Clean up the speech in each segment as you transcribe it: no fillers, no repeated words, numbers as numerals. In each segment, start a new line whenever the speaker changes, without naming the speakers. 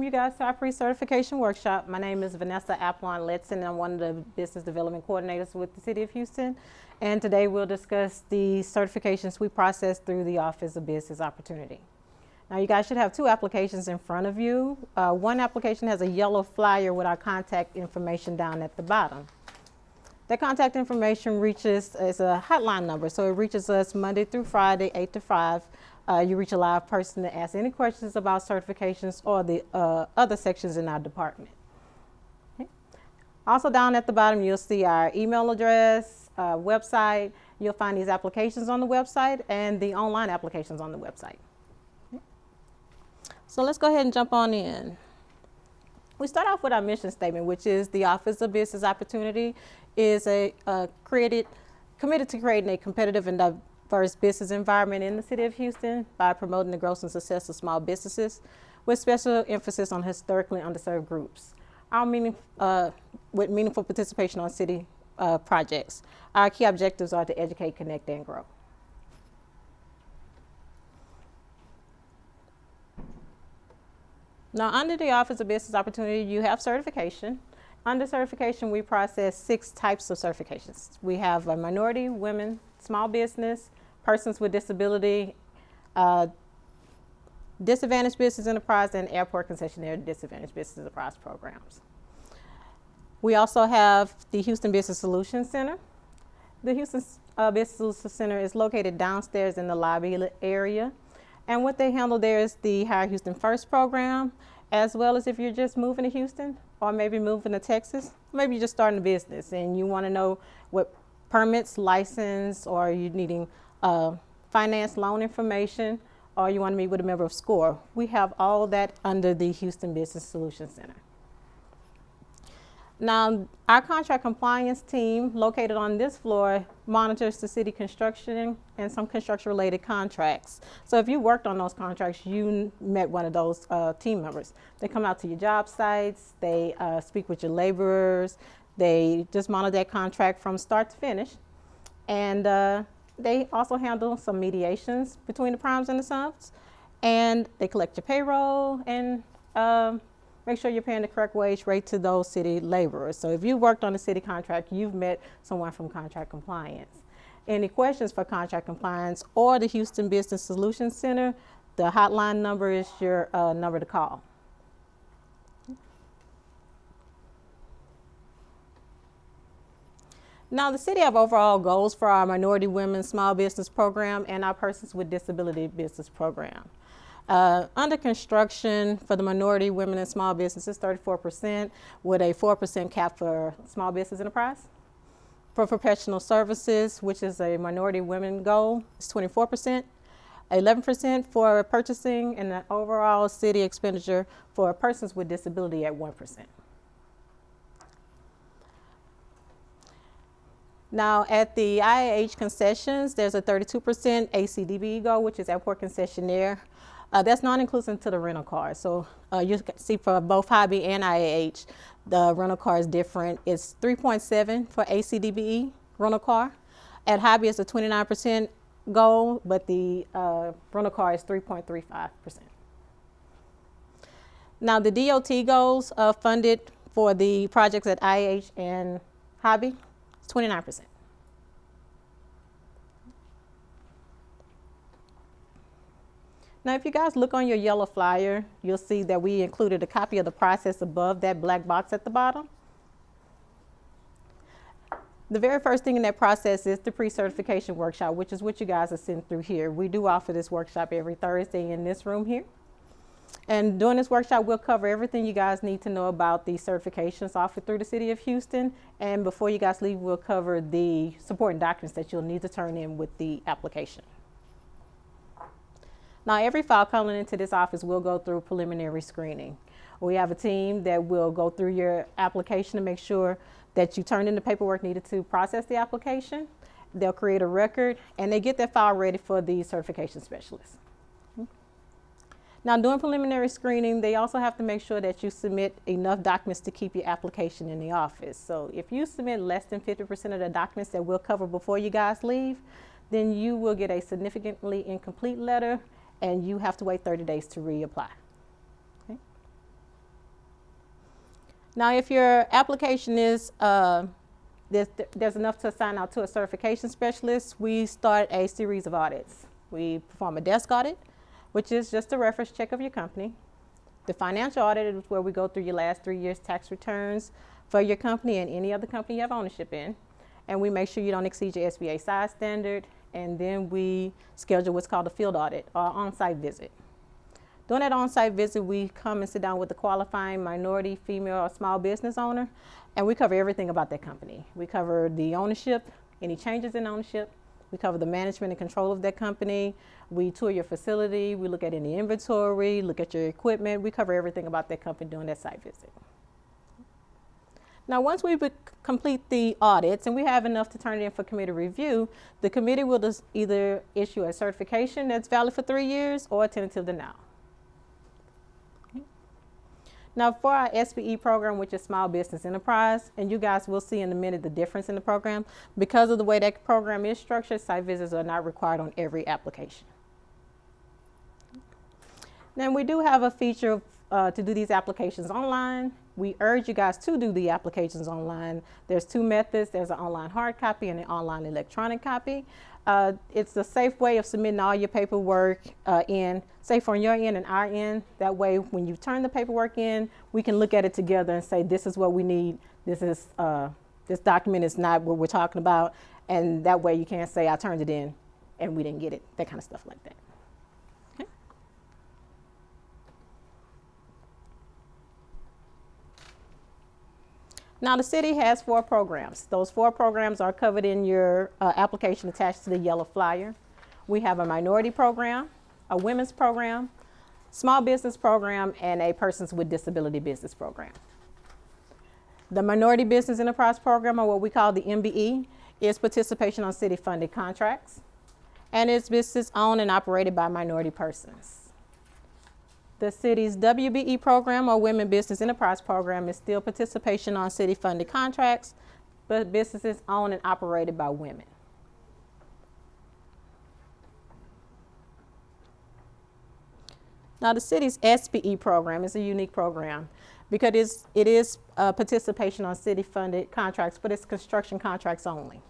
you guys to our pre-certification workshop. My name is Vanessa Aplon-Letson, and I'm one of the business development coordinators with the City of Houston. And today we'll discuss the certifications we process through the Office of Business Opportunity. Now you guys should have two applications in front of you. One application has a yellow flyer with our contact information down at the bottom. That contact information is a hotline number, so it reaches us Monday through Friday, 8 to 5. You reach a live person to ask any questions about certifications or the other sections in our department. Okay. Also down at the bottom, you'll see our email address, website. You'll find these applications on the website and the online applications on the website. Okay. So let's go ahead and jump on in. We start off with our mission statement, which is the Office of Business Opportunity is committed to creating a competitive and diverse business environment in the City of Houston by promoting the growth and success of small businesses with special emphasis on historically underserved groups. With meaningful participation on city projects. Our key objectives are to educate, connect, and grow. Now, under the Office of Business Opportunity, you have certification. Under certification, we process 6 types of certifications. We have a minority, women, small business, persons with disability, disadvantaged business enterprise, and airport concessionaire disadvantaged business enterprise programs. We also have the Houston Business Solutions Center. The Houston Business Solutions Center is located downstairs in the lobby area. And what they handle there is the Hire Houston First program, as well as if you're just moving to Houston or maybe moving to Texas, maybe you're just starting a business and you want to know what permits, license, or you're needing finance loan information, or you want to meet with a member of SCORE. We have all that under the Houston Business Solutions Center. Now, our contract compliance team located on this floor monitors the city construction and some construction related contracts. So if you worked on those contracts, you met one of those team members. They come out to your job sites, they speak with your laborers, they just monitor that contract from start to finish. And they also handle some mediations between the primes and the subs. And they collect your payroll and make sure you're paying the correct wage rate to those city laborers. So if you worked on a city contract, you've met someone from contract compliance. Any questions for contract compliance or the Houston Business Solutions Center, the hotline number is your number to call. Now, the city have overall goals for our minority women small business program and our persons with disability business program. Under construction for the minority women and small businesses, 34%, with a 4% cap for small business enterprise. For professional services, which is a minority women goal, is 24%, 11% for purchasing, and the overall city expenditure for persons with disability at 1%. Now, at the IAH concessions, there's a 32% ACDB goal, which is airport concessionaire. That's non-inclusive to the rental car. So you can see for both Hobby and IAH, the rental car is different. It's 3.7 for ACDBE rental car. At Hobby, it's a 29% goal, but the rental car is 3.35%. Now, the DOT goals funded for the projects at IAH and Hobby, 29%. Now, if you guys look on your yellow flyer, you'll see that we included a copy of the process above that black box at the bottom. The very first thing in that process is the pre-certification workshop, which is what you guys are sitting through here. We do offer this workshop every Thursday in this room here. And during this workshop, we'll cover everything you guys need to know about the certifications offered through the City of Houston. And before you guys leave, we'll cover the supporting documents that you'll need to turn in with the application. Now, every file coming into this office will go through preliminary screening. We have a team that will go through your application to make sure that you turn in the paperwork needed to process the application. They'll create a record, and they get that file ready for the certification specialist. Now, during preliminary screening, they also have to make sure that you submit enough documents to keep your application in the office. So if you submit less than 50% of the documents that we'll cover before you guys leave, then you will get a significantly incomplete letter, and you have to wait 30 days to reapply. Okay? Now, if your application is, there's enough to assign out to a certification specialist, we start a series of audits. We perform a desk audit, which is just a reference check of your company. The financial audit is where we go through your last 3 years tax returns for your company and any other company you have ownership in. And we make sure you don't exceed your SBA size standard. And then we schedule what's called a field audit or on-site visit. During that on-site visit, we come and sit down with the qualifying minority, female, or small business owner, and we cover everything about that company. We cover the ownership, any changes in ownership. We cover the management and control of that company. We tour your facility. We look at any inventory, look at your equipment. We cover everything about that company during that site visit. Now, once we complete the audits and we have enough to turn it in for committee review, the committee will just either issue a certification that's valid for 3 years or a tentative denial. Now, for our SBE program, which is Small Business Enterprise, and you guys will see in a minute the difference in the program, because of the way that program is structured, site visits are not required on every application. Then we do have a feature to do these applications online. We urge you guys to do the applications online. There's 2 methods. There's an online hard copy and an online electronic copy. It's a safe way of submitting all your paperwork safe on your end and our end. That way, when you turn the paperwork in, we can look at it together and say, this is what we need. This document is not what we're talking about. And that way you can't say, I turned it in and we didn't get it. That kind of stuff like that. Now, the city has 4 programs. Those 4 programs are covered in your application attached to the yellow flyer. We have a minority program, a women's program, small business program, and a persons with disability business program. The minority business enterprise program, or what we call the MBE, is participation on city funded contracts, and it's business owned and operated by minority persons. The city's WBE program, or Women Business Enterprise Program, is still participation on city-funded contracts, but businesses owned and operated by women. Now, the city's SBE program is a unique program because it is participation on city-funded contracts, but it's construction contracts only.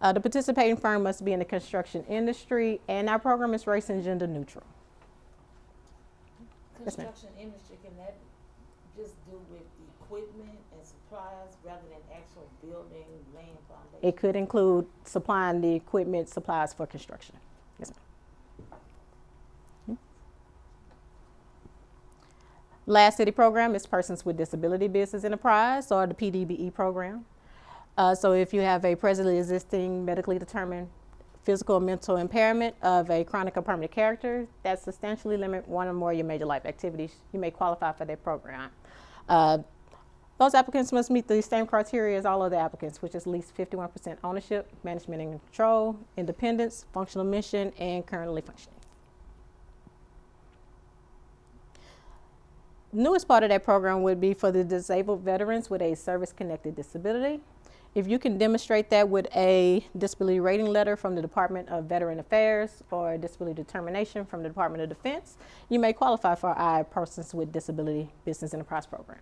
The participating firm must be in the construction industry, and our program is race and gender neutral.
Construction industry, can that just do with equipment and supplies rather than actual building, laying foundation?
It could include supplying the equipment, supplies for construction. Yes, ma'am. Last city program is Persons with Disability Business Enterprise, or the PDBE program. So if you have a presently existing medically determined physical or mental impairment of a chronic or permanent character that substantially limit one or more of your major life activities, you may qualify for that program. Those applicants must meet the same criteria as all other applicants, which is at least 51% ownership, management and control, independence, functional mission, and currently functioning. The newest part of that program would be for the disabled veterans with a service-connected disability. If you can demonstrate that with a disability rating letter from the Department of Veteran Affairs or a disability determination from the Department of Defense, you may qualify for our Persons with Disability Business Enterprise Program.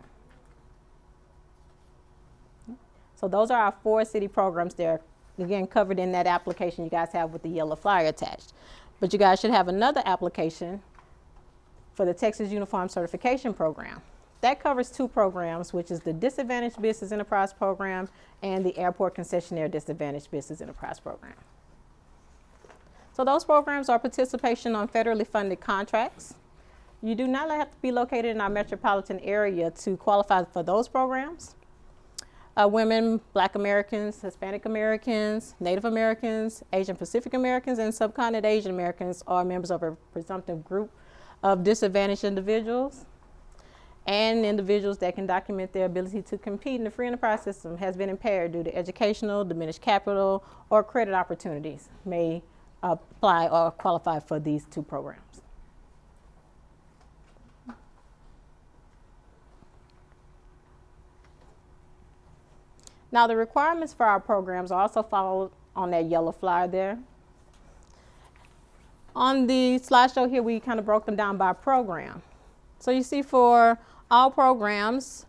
So those are our 4 city programs. They're, again, covered in that application you guys have with the yellow flyer attached. But you guys should have another application for the Texas Uniform Certification Program. That covers 2 programs, which is the Disadvantaged Business Enterprise Program and the Airport Concessionaire Disadvantaged Business Enterprise Program. So those programs are participation on federally funded contracts. You do not have to be located in our metropolitan area to qualify for those programs. Women, Black Americans, Hispanic Americans, Native Americans, Asian Pacific Americans, and subcontinent Asian Americans are members of a presumptive group of disadvantaged individuals, and individuals that can document their ability to compete in the free enterprise system has been impaired due to educational, diminished capital, or credit opportunities may apply or qualify for these 2 programs. Now, the requirements for our programs are also followed on that yellow flyer there. On the slideshow here, we kind of broke them down by program. So you see for all programs,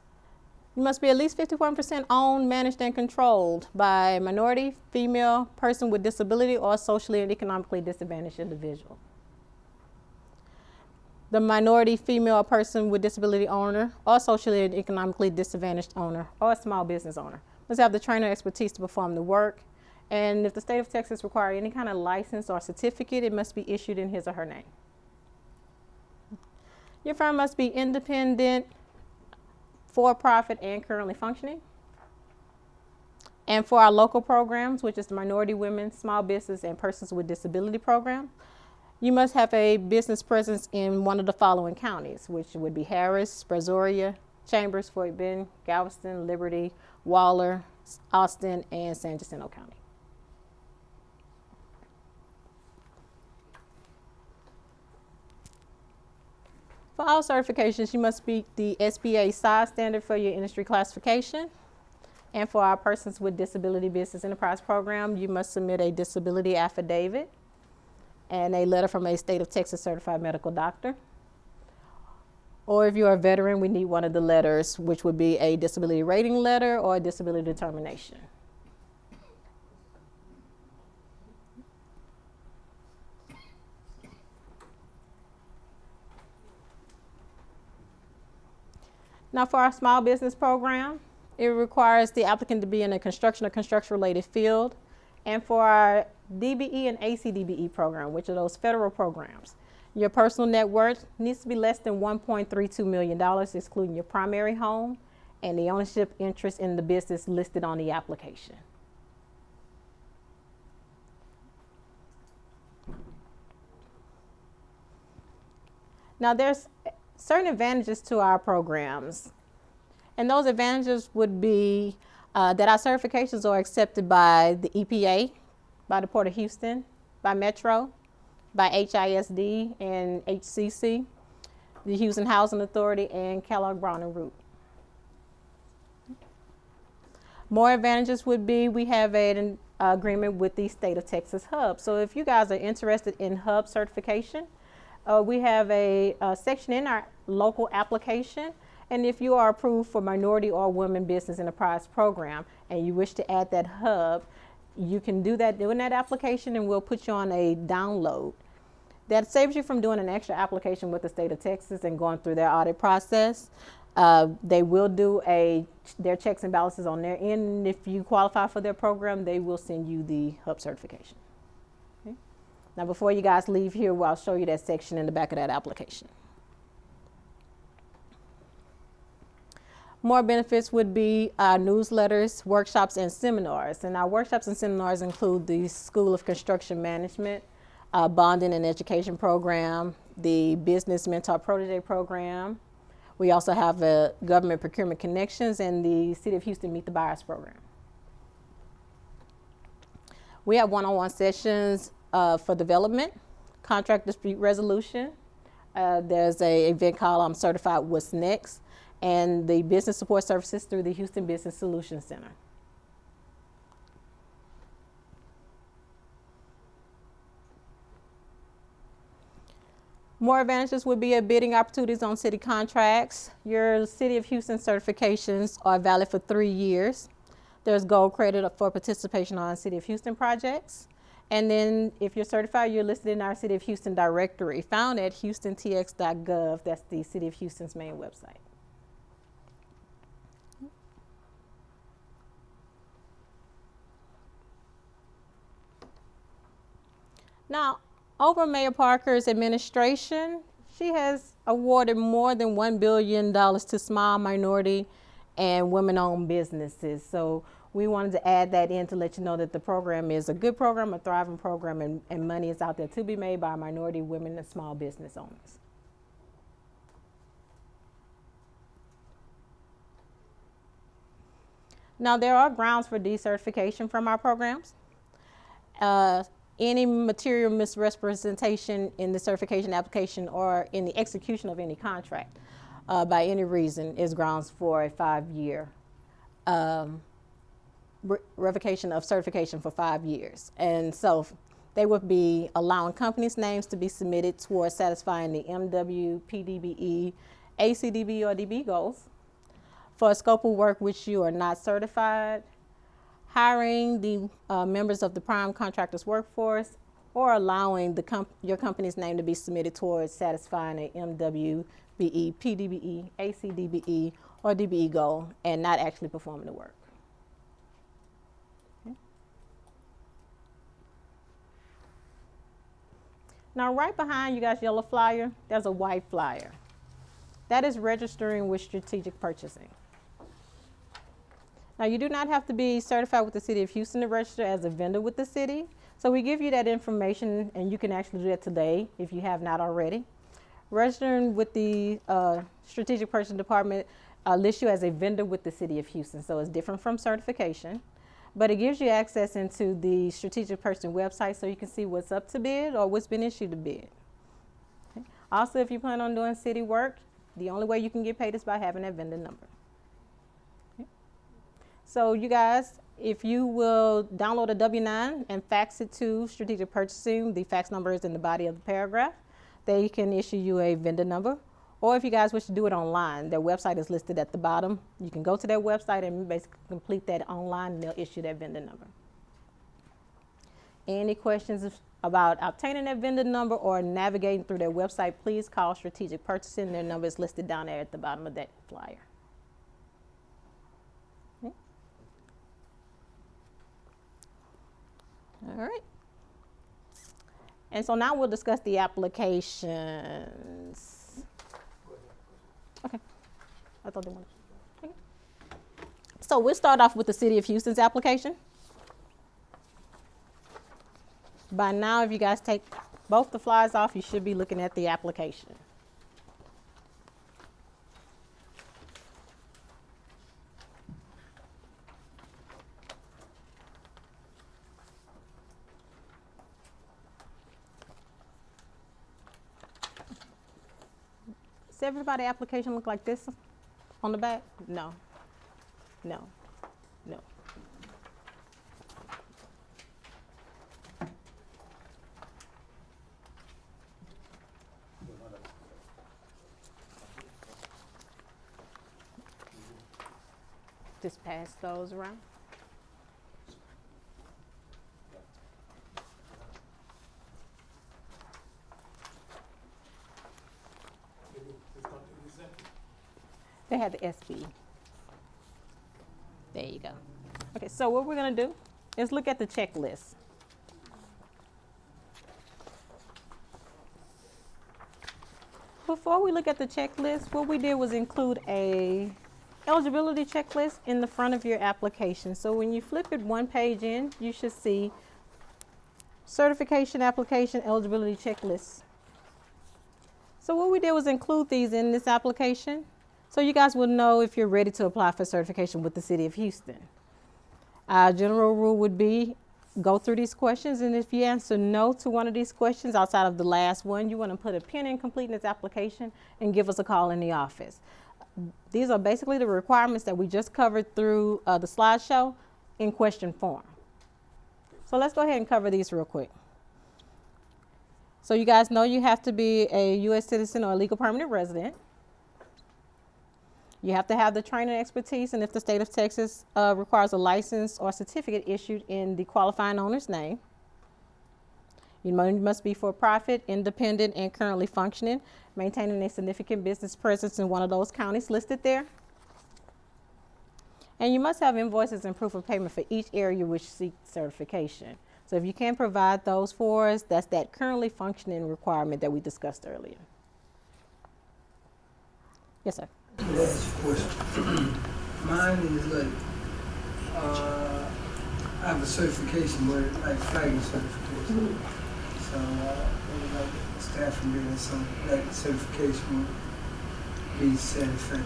You must be at least 51% owned, managed, and controlled by a minority, female, person with disability, or socially and economically disadvantaged individual. The minority, female, person with disability owner, or socially and economically disadvantaged owner, or a small business owner must have the training expertise to perform the work. And if the state of Texas requires any kind of license or certificate, it must be issued in his or her name. Your firm must be independent, for-profit, and currently functioning. And for our local programs, which is the Minority Women, Small Business, and Persons with Disability Program, you must have a business presence in one of the following counties, which would be Harris, Brazoria, Chambers, Fort Bend, Galveston, Liberty, Waller, Austin, and San Jacinto County. For all certifications, you must meet the SBA size standard for your industry classification. And for our Persons with Disability Business Enterprise Program, you must submit a disability affidavit and a letter from a state of Texas certified medical doctor. Or if you're a veteran, we need one of the letters, which would be a disability rating letter or a disability determination. Now for our small business program, it requires the applicant to be in a construction or construction-related field. And for our DBE and ACDBE program, which are those federal programs, your personal net worth needs to be less than $1.32 million, excluding your primary home and the ownership interest in the business listed on the application. Now there's certain advantages to our programs. And those advantages would be that our certifications are accepted by the EPA, by the Port of Houston, by Metro, by HISD and HCC, the Houston Housing Authority, and Kellogg Brown and Root. More advantages would be we have an agreement with the State of Texas Hub. So if you guys are interested in Hub certification, we have a section in our local application. And if you are approved for Minority or Women Business Enterprise Program and you wish to add that hub, you can do that during that application and we'll put you on a download. That saves you from doing an extra application with the state of Texas and going through their audit process. They will do their checks and balances on their end. And if you qualify for their program, they will send you the hub certification. Okay? Now before you guys leave here, I'll show you that section in the back of that application. More benefits would be our newsletters, workshops, and seminars. And our workshops and seminars include the School of Construction Management, Bonding and Education Program, the Business Mentor Protege Program. We also have a Government Procurement Connections and the City of Houston Meet the Buyers Program. We have one-on-one sessions for development, contract dispute resolution. There's an event called I'm Certified What's Next, and the business support services through the Houston Business Solutions Center. More advantages would be bidding opportunities on city contracts. Your City of Houston certifications are valid for 3 years. There's gold credit for participation on City of Houston projects. And then if you're certified, you're listed in our City of Houston directory found at houstontx.gov. That's the City of Houston's main website. Now, over Mayor Parker's administration, she has awarded more than $1 billion to small, minority, and women-owned businesses. So we wanted to add that in to let you know that the program is a good program, a thriving program, and money is out there to be made by minority, women, and small business owners. Now, there are grounds for decertification from our programs. Any material misrepresentation in the certification application or in the execution of any contract by any reason is grounds for a 5-year revocation of certification for 5 years. And so they would be allowing companies' names to be submitted towards satisfying the MW, PDBE, ACDB, or DB goals, for a scope of work which you are not certified, hiring the members of the prime contractor's workforce, or allowing your company's name to be submitted towards satisfying a MWBE, PDBE, ACDBE, or DBE goal and not actually performing the work. Okay. Now, right behind you guys' yellow flyer, there's a white flyer. That is registering with strategic purchasing. Now, you do not have to be certified with the City of Houston to register as a vendor with the city. So we give you that information, and you can actually do that today if you have not already. Registering with the Strategic Purchasing Department lists you as a vendor with the City of Houston. So it's different from certification, but it gives you access into the Strategic Purchasing website so you can see what's up to bid or what's been issued to bid. Okay. Also, if you plan on doing city work, the only way you can get paid is by having that vendor number. Okay. So you guys, if you will download a W-9 and fax it to Strategic Purchasing, the fax number is in the body of the paragraph. They can issue you a vendor number. Or if you guys wish to do it online, their website is listed at the bottom. You can go to their website and basically complete that online, and they'll issue that vendor number. Any questions about obtaining that vendor number or navigating through their website, please call Strategic Purchasing. Their number is listed down there at the bottom of that flyer. Okay. All right. And so now we'll discuss the applications. Okay. I thought they wanted. Okay. So we'll start off with the City of Houston's application. By now, if you guys take both the flyers off, you should be looking at the application. Does everybody's application look like this on the back? No. No. No. Just pass those around. They had the SB. There you go. Okay, so what we're going to do is look at the checklist. Before we look at the checklist, what we did was include a eligibility checklist in the front of your application. So when you flip it one page in, you should see certification application eligibility checklist. So what we did was include these in this application so you guys will know if you're ready to apply for certification with the City of Houston. Our general rule would be go through these questions, and if you answer no to one of these questions outside of the last one, you want to put a pin in completing this application and give us a call in the office. These are basically the requirements that we just covered through the slideshow in question form. So let's go ahead and cover these real quick. So you guys know you have to be a U.S. citizen or a legal permanent resident. You have to have the training expertise, and if the state of Texas requires a license or certificate issued in the qualifying owner's name. You must be for profit, independent, and currently functioning, maintaining a significant business presence in one of those counties listed there. And you must have invoices and proof of payment for each area which seeks certification. So if you can provide those for us, that's that currently functioning requirement that we discussed earlier. Yes, sir.
Last question. Mine is like, I have a certification, but like flagging certification. So, like staff from doing some that certification would be satisfactory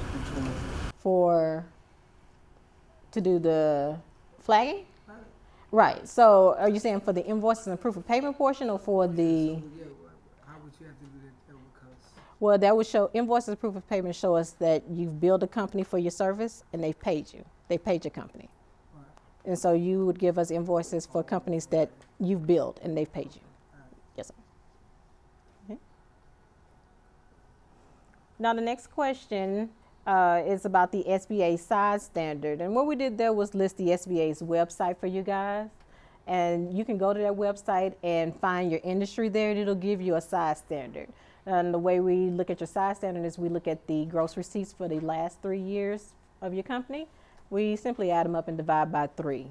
towards it.
To do the flagging? Right. So are you saying for the invoices and proof of payment portion, or for the?
So, yeah, how would you have to do that?
Well, that would show invoices and proof of payment show us that you've billed a company for your service and they've paid you. They paid your company.
Right.
And so you would give us invoices for companies that you've billed and they've paid you.
Right.
Yes, sir. Okay. Now the next question It's about the SBA size standard. And what we did there was list the SBA's website for you guys. And you can go to that website and find your industry there, and it'll give you a size standard. And the way we look at your size standard is we look at the gross receipts for the last 3 years of your company. We simply add them up and divide by 3.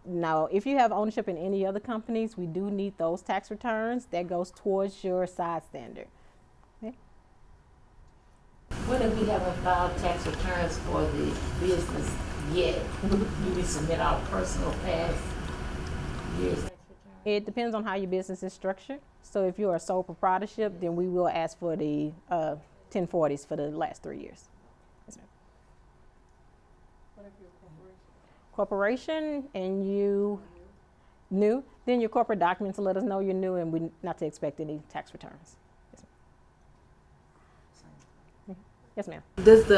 Now, if you have ownership in any other companies, we do need those tax returns. That goes towards your size standard. Okay.
What if we haven't filed tax returns for the business yet? Do we submit our personal past year's tax return?
It depends on how your business is structured. So if you're a sole proprietorship, then we will ask for the 1040s for the last 3 years. Yes, ma'am.
What if you're a corporation?
Corporation and you new, then your corporate documents will let us know you're new, and we not to expect any tax returns. Yes, ma'am.
Does the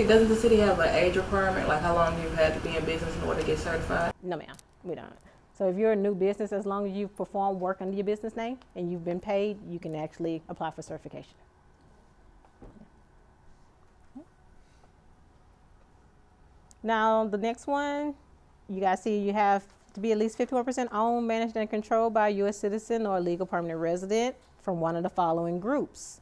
doesn't the city have an age requirement, like how long you've had to be in business in order to get certified?
No, ma'am, we don't. So if you're a new business, as long as you've performed work under your business name and you've been paid, you can actually apply for certification. Now, the next one, you guys see you have to be at least 51% owned, managed, and controlled by a U.S. citizen or a legal permanent resident from one of the following groups.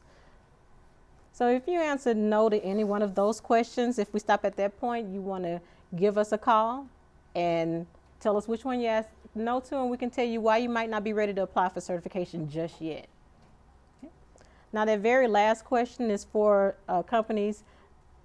So if you answered no to any one of those questions, if we stop at that point, you want to give us a call and tell us which one you asked no to, and we can tell you why you might not be ready to apply for certification just yet. Okay. Now, that very last question is for companies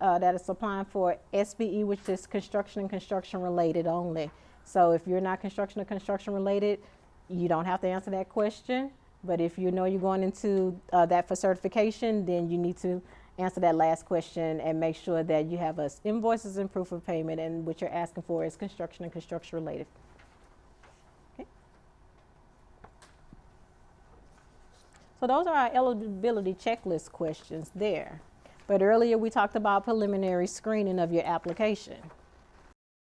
that is applying for SBE, which is construction and construction related only. So if you're not construction or construction related, you don't have to answer that question. But if you know you're going into that for certification, then you need to answer that last question and make sure that you have us invoices and proof of payment, and what you're asking for is construction and construction related. Okay. So those are our eligibility checklist questions there. But earlier we talked about preliminary screening of your application.